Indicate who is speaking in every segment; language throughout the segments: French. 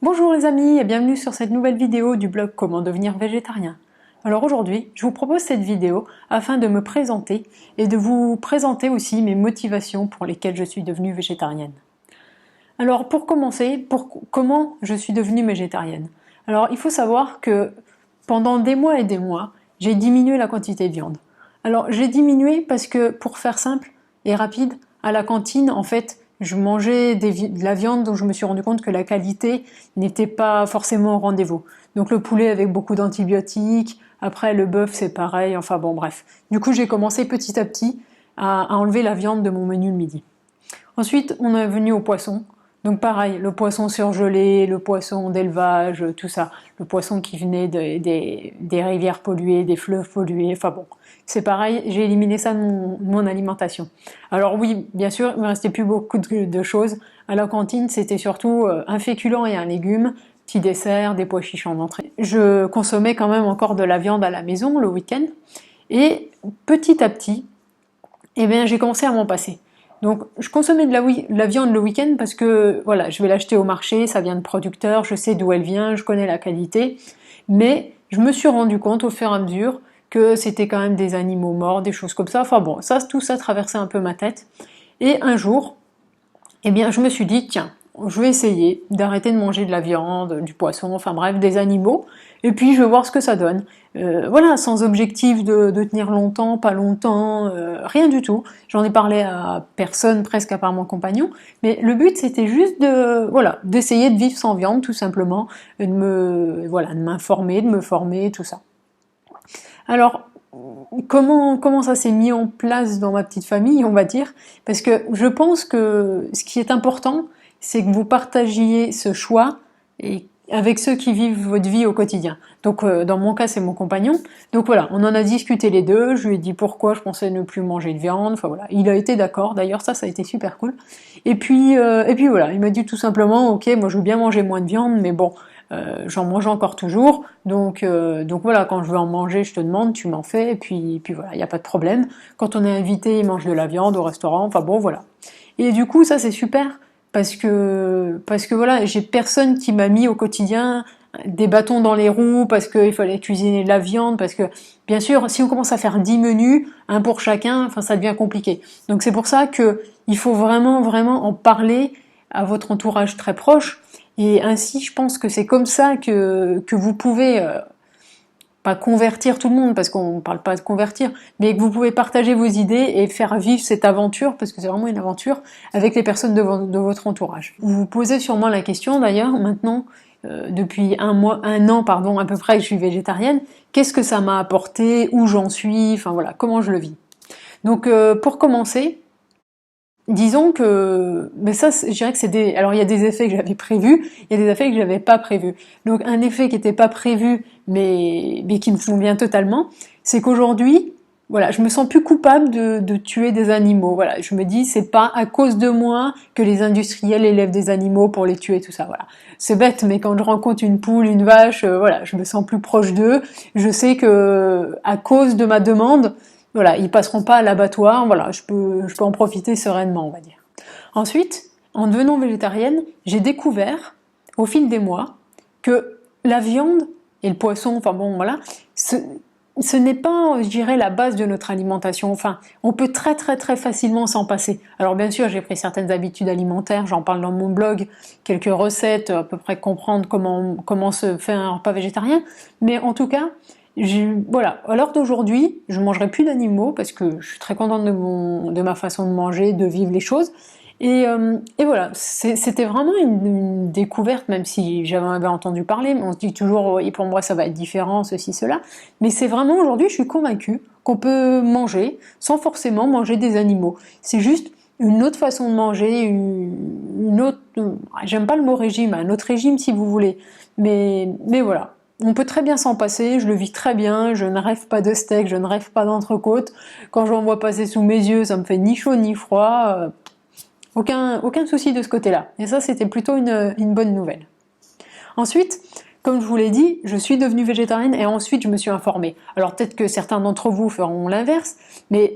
Speaker 1: Bonjour les amis et bienvenue sur cette nouvelle vidéo du blog Comment devenir végétarien. Alors aujourd'hui, je vous propose cette vidéo afin de me présenter et de vous présenter aussi mes motivations pour lesquelles je suis devenue végétarienne. Alors pour commencer, comment je suis devenue végétarienne? Alors il faut savoir que pendant des mois et des mois, j'ai diminué la quantité de viande. Alors j'ai diminué parce que, pour faire simple et rapide, à la cantine, en fait, je mangeais de la viande dont je me suis rendu compte que la qualité n'était pas forcément au rendez-vous. Donc le poulet avec beaucoup d'antibiotiques, après le bœuf c'est pareil, enfin bon bref. Du coup j'ai commencé petit à petit à enlever la viande de mon menu le midi. Ensuite on est venu au poisson. Donc pareil, le poisson surgelé, le poisson d'élevage, tout ça. Le poisson qui venait des rivières polluées, des fleuves pollués, enfin bon. C'est pareil, j'ai éliminé ça de mon alimentation. Alors oui, bien sûr, il ne me restait plus beaucoup de choses. À la cantine, c'était surtout un féculent et un légume, petit dessert, des pois chiches en entrée. Je consommais quand même encore de la viande à la maison le week-end. Et petit à petit, eh bien, j'ai commencé à m'en passer. Donc je consommais de la viande le week-end parce que voilà, je vais l'acheter au marché, ça vient de producteurs, je sais d'où elle vient, je connais la qualité, mais je me suis rendu compte au fur et à mesure que c'était quand même des animaux morts, des choses comme ça. Enfin bon, tout ça traversait un peu ma tête. Et un jour, eh bien, je me suis dit, tiens, je vais essayer d'arrêter de manger de la viande, du poisson, enfin bref, des animaux, et puis je vais voir ce que ça donne. Voilà, sans objectif de tenir longtemps, pas longtemps, rien du tout. J'en ai parlé à personne, presque à part mon compagnon, mais le but c'était juste d'essayer de vivre sans viande, tout simplement, et de m'informer, de me former, tout ça. Alors, comment ça s'est mis en place dans ma petite famille, on va dire? Parce que je pense que ce qui est important, c'est que vous partagiez ce choix avec ceux qui vivent votre vie au quotidien. Donc dans mon cas, c'est mon compagnon. Donc voilà, on en a discuté les deux, je lui ai dit pourquoi je pensais ne plus manger de viande, enfin voilà, il a été d'accord, d'ailleurs ça a été super cool. Et puis voilà, il m'a dit tout simplement, ok, moi je veux bien manger moins de viande, mais bon, j'en mange encore toujours, donc voilà, quand je veux en manger, je te demande, tu m'en fais, et puis voilà, il n'y a pas de problème. Quand on est invité, il mange de la viande au restaurant, enfin bon, voilà. Et du coup, ça c'est super, parce que voilà, j'ai personne qui m'a mis au quotidien des bâtons dans les roues, parce qu'il fallait cuisiner de la viande, parce que, bien sûr, si on commence à faire 10 menus, un pour chacun, enfin ça devient compliqué. Donc c'est pour ça que il faut vraiment, vraiment en parler à votre entourage très proche, et ainsi, je pense que c'est comme ça que vous pouvez, pas convertir tout le monde, parce qu'on ne parle pas de convertir, mais que vous pouvez partager vos idées et faire vivre cette aventure, parce que c'est vraiment une aventure, avec les personnes de votre entourage. Vous vous posez sûrement la question, d'ailleurs, maintenant, depuis un an, pardon, à peu près que je suis végétarienne, qu'est-ce que ça m'a apporté, où j'en suis, enfin voilà, comment je le vis. Donc pour commencer, disons que, mais ça, je dirais que alors il y a des effets que j'avais prévus, il y a des effets que j'avais pas prévus. Donc un effet qui n'était pas prévu, mais qui me convient totalement, c'est qu'aujourd'hui, voilà, je me sens plus coupable de tuer des animaux. Voilà, je me dis, c'est pas à cause de moi que les industriels élèvent des animaux pour les tuer, tout ça. Voilà, c'est bête, mais quand je rencontre une poule, une vache, voilà, je me sens plus proche d'eux. Je sais que à cause de ma demande, voilà, ils passeront pas à l'abattoir, voilà, je peux en profiter sereinement, on va dire. Ensuite, en devenant végétarienne, j'ai découvert, au fil des mois, que la viande et le poisson, enfin bon, voilà, ce n'est pas, je dirais, la base de notre alimentation. Enfin, on peut très très très facilement s'en passer. Alors bien sûr, j'ai pris certaines habitudes alimentaires, j'en parle dans mon blog, quelques recettes, à peu près comprendre comment se fait un repas végétarien, mais en tout cas, voilà, à l'heure d'aujourd'hui, je ne mangerai plus d'animaux parce que je suis très contente de ma façon de manger, de vivre les choses. Et voilà, c'était vraiment une découverte, même si j'avais entendu parler, mais on se dit toujours, oui, pour moi ça va être différent, ceci, cela. Mais c'est vraiment, aujourd'hui, je suis convaincue qu'on peut manger sans forcément manger des animaux. C'est juste une autre façon de manger, une autre, j'aime pas le mot régime, un autre régime si vous voulez. Mais voilà. On peut très bien s'en passer, je le vis très bien, je ne rêve pas de steak, je ne rêve pas d'entrecôte. Quand j'en vois passer sous mes yeux, ça me fait ni chaud ni froid. Aucun souci de ce côté-là. Et ça, c'était plutôt une bonne nouvelle. Ensuite, comme je vous l'ai dit, je suis devenue végétarienne et ensuite je me suis informée. Alors peut-être que certains d'entre vous feront l'inverse, mais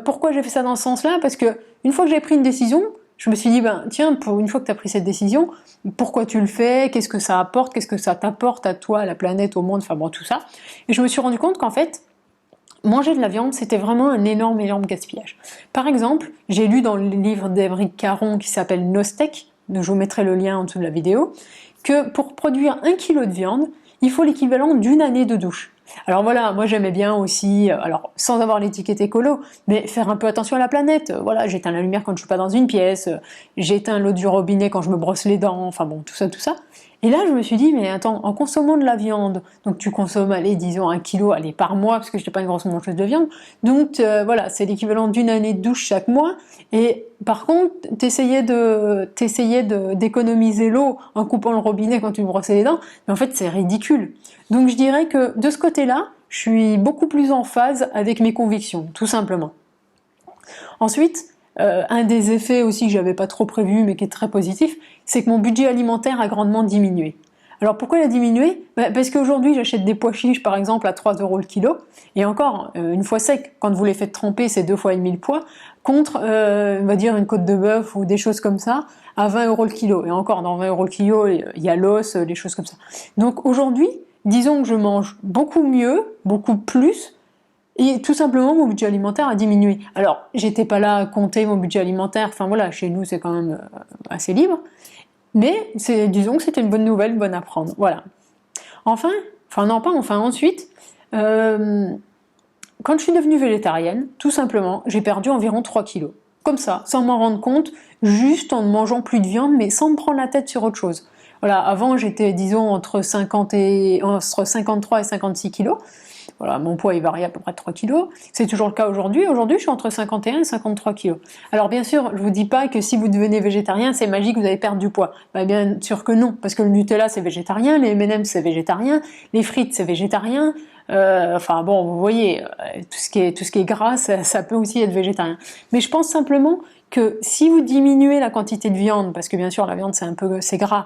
Speaker 1: pourquoi j'ai fait ça dans ce sens-là? Parce que une fois que j'ai pris une décision, je me suis dit, ben tiens, pour une fois que tu as pris cette décision, pourquoi tu le fais, qu'est-ce que ça apporte, qu'est-ce que ça t'apporte à toi, à la planète, au monde, enfin bon, tout ça. Et je me suis rendu compte qu'en fait, manger de la viande, c'était vraiment un énorme gaspillage. Par exemple, j'ai lu dans le livre d'Émeric Caron qui s'appelle No Steak, donc je vous mettrai le lien en dessous de la vidéo, que pour produire 1 kg de viande, il faut l'équivalent d'une année de douche. Alors voilà, moi j'aimais bien aussi, alors sans avoir l'étiquette écolo, mais faire un peu attention à la planète. Voilà, j'éteins la lumière quand je suis pas dans une pièce, j'éteins l'eau du robinet quand je me brosse les dents, enfin bon, tout ça, tout ça. Et là, je me suis dit, mais attends, en consommant de la viande, donc tu consommes, allez, disons 1 kilo, allez, par mois, parce que je n'étais pas une grosse mangeuse de viande, donc voilà, c'est l'équivalent d'une année de douche chaque mois, et par contre, t'essayais d'économiser l'eau en coupant le robinet quand tu brossais les dents, mais en fait, c'est ridicule. Donc je dirais que de ce côté-là, je suis beaucoup plus en phase avec mes convictions, tout simplement. Ensuite, un des effets aussi que j'avais pas trop prévu mais qui est très positif, c'est que mon budget alimentaire a grandement diminué. Alors pourquoi il a diminué? Parce qu'aujourd'hui j'achète des pois chiches par exemple à 3 € le kilo, et encore, une fois sec, quand vous les faites tremper c'est 2 fois et demi le poids, contre on va dire une côte de bœuf ou des choses comme ça à 20 € le kilo, et encore dans 20 € le kilo il y a l'os, des choses comme ça. Donc aujourd'hui, disons que je mange beaucoup mieux, beaucoup plus, et tout simplement, mon budget alimentaire a diminué. Alors, j'étais pas là à compter mon budget alimentaire, enfin voilà, chez nous c'est quand même assez libre, mais disons que c'était une bonne nouvelle, bonne à prendre, voilà. Ensuite, quand je suis devenue végétarienne, tout simplement, j'ai perdu environ 3 kilos. Comme ça, sans m'en rendre compte, juste en ne mangeant plus de viande, mais sans me prendre la tête sur autre chose. Voilà, avant j'étais, disons, entre 53 et 56 kilos. Voilà, mon poids il varie à peu près de 3 kilos. C'est toujours le cas aujourd'hui. Aujourd'hui, je suis entre 51 et 53 kilos. Alors bien sûr, je vous dis pas que si vous devenez végétarien, c'est magique, vous allez perdre du poids. Bah, bien sûr que non, parce que le Nutella c'est végétarien, les M&M's c'est végétarien, les frites c'est végétarien. Enfin bon, vous voyez, tout ce qui est gras, ça peut aussi être végétarien. Mais je pense simplement que si vous diminuez la quantité de viande, parce que bien sûr la viande c'est gras,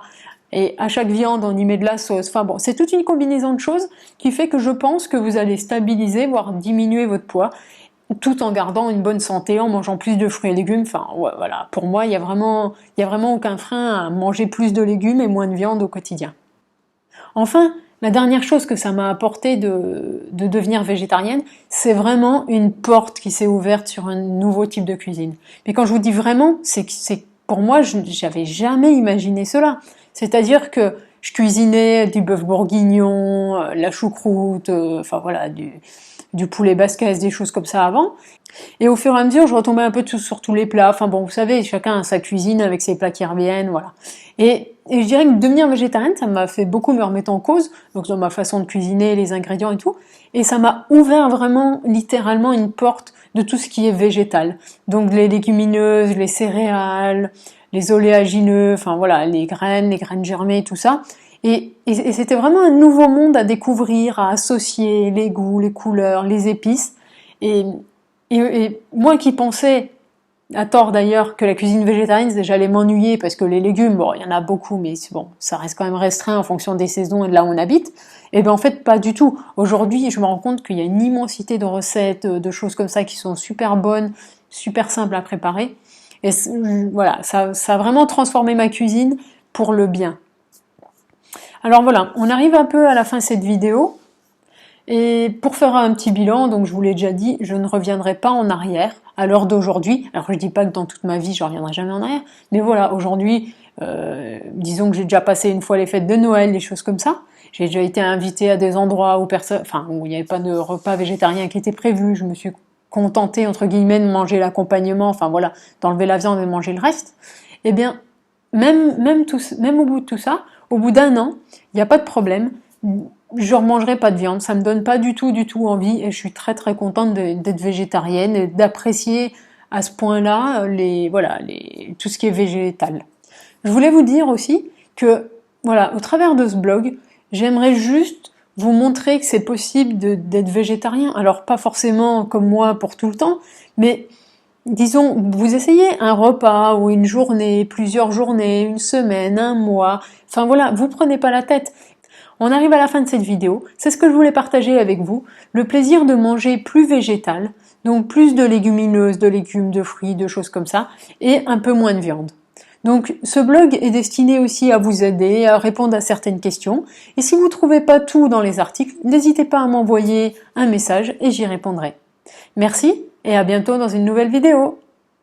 Speaker 1: et à chaque viande on y met de la sauce, enfin bon, c'est toute une combinaison de choses qui fait que je pense que vous allez stabiliser, voire diminuer votre poids, tout en gardant une bonne santé, en mangeant plus de fruits et légumes. Enfin ouais, voilà, pour moi il y a vraiment aucun frein à manger plus de légumes et moins de viande au quotidien. Enfin, la dernière chose que ça m'a apporté de devenir végétarienne, c'est vraiment une porte qui s'est ouverte sur un nouveau type de cuisine. Mais quand je vous dis vraiment, c'est pour moi, j'avais jamais imaginé cela. C'est-à-dire que je cuisinais du bœuf bourguignon, la choucroute, enfin voilà, du poulet basquez, des choses comme ça avant. Et au fur et à mesure, je retombais un peu sur tous les plats. Enfin bon, vous savez, chacun a sa cuisine avec ses plats qui reviennent, voilà. Et je dirais que devenir végétarienne, ça m'a fait beaucoup me remettre en cause, donc dans ma façon de cuisiner, les ingrédients et tout. Et ça m'a ouvert vraiment, littéralement, une porte de tout ce qui est végétal. Donc les légumineuses, les céréales, les oléagineux, enfin voilà, les graines germées, tout ça. Et c'était vraiment un nouveau monde à découvrir, à associer les goûts, les couleurs, les épices. Et moi qui pensais, à tort d'ailleurs, que la cuisine végétarienne j'allais m'ennuyer parce que les légumes, bon, il y en a beaucoup, mais bon, ça reste quand même restreint en fonction des saisons et de là où on habite. Et bien en fait, pas du tout. Aujourd'hui, je me rends compte qu'il y a une immensité de recettes, de choses comme ça qui sont super bonnes, super simples à préparer. Et voilà, ça a vraiment transformé ma cuisine pour le bien. Alors voilà, on arrive un peu à la fin de cette vidéo. Et pour faire un petit bilan, donc je vous l'ai déjà dit, je ne reviendrai pas en arrière à l'heure d'aujourd'hui. Alors je dis pas que dans toute ma vie je reviendrai jamais en arrière, mais voilà, aujourd'hui, disons que j'ai déjà passé une fois les fêtes de Noël, des choses comme ça. J'ai déjà été invitée à des endroits où où il n'y avait pas de repas végétarien qui était prévu. Je me suis contentée entre guillemets de manger l'accompagnement, enfin voilà, d'enlever la viande et de manger le reste. Eh bien, même au bout de tout ça, au bout d'un an, il n'y a pas de problème. Je ne remangerai pas de viande, ça me donne pas du tout envie, et je suis très contente d'être végétarienne et d'apprécier à ce point-là tout ce qui est végétal. Je voulais vous dire aussi que voilà, au travers de ce blog, j'aimerais juste vous montrer que c'est possible d'être végétarien. Alors pas forcément comme moi pour tout le temps, mais disons, vous essayez un repas ou une journée, plusieurs journées, une semaine, un mois, enfin voilà, vous prenez pas la tête. On arrive à la fin de cette vidéo, c'est ce que je voulais partager avec vous, le plaisir de manger plus végétal, donc plus de légumineuses, de légumes, de fruits, de choses comme ça, et un peu moins de viande. Donc ce blog est destiné aussi à vous aider, à répondre à certaines questions, et si vous ne trouvez pas tout dans les articles, n'hésitez pas à m'envoyer un message et j'y répondrai. Merci et à bientôt dans une nouvelle vidéo.